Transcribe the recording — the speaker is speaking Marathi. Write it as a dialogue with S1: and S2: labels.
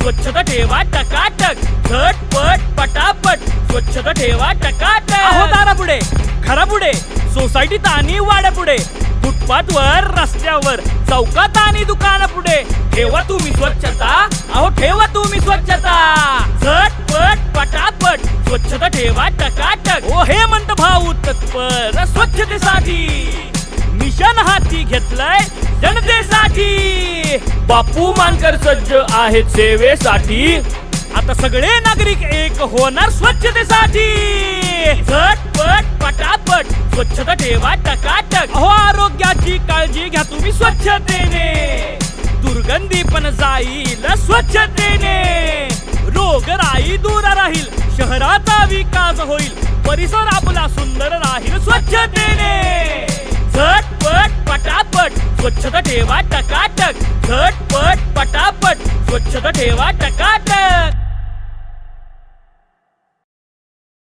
S1: स्वच्छता ठेवा टकाटक, झटपट पटापट स्वच्छता ठेवा टकाटक.
S2: अहो दारापुढे, घरापुढे, सोसायटीत आणि वाड्यापुढे, फुटपाथवर, रस्त्यावर, चौकात आणि दुकानापुढे ठेवा तुम्ही स्वच्छता. अहो ठेवा तुम्ही स्वच्छता. झटपट पटापट स्वच्छता ठेवा टकाटक. ओ हे म्हणत भाऊ तत्पर स्वच्छतेसाठी मिशन हाती घेतलंय जनतेसाठी. बापू मानकर सज्ज आहेत सेवेसाठी. आता सगळे नागरिक एक होणार स्वच्छतेसाठी. झटपट पटापट स्वच्छता ठेवा टकाटक. अहो आरोग्याची काळजी घ्या तुम्ही स्वच्छतेने. दुर्गंधी पण जाईल स्वच्छतेने. रोगराई दूर राहील, शहराचा विकास होईल, परिसर आपला सुंदर राहील स्वच्छतेने. झटपट पटापट स्वच्छता ठेवा टकाटक. झटपट पटापट स्वच्छता ठेवा टकाटक.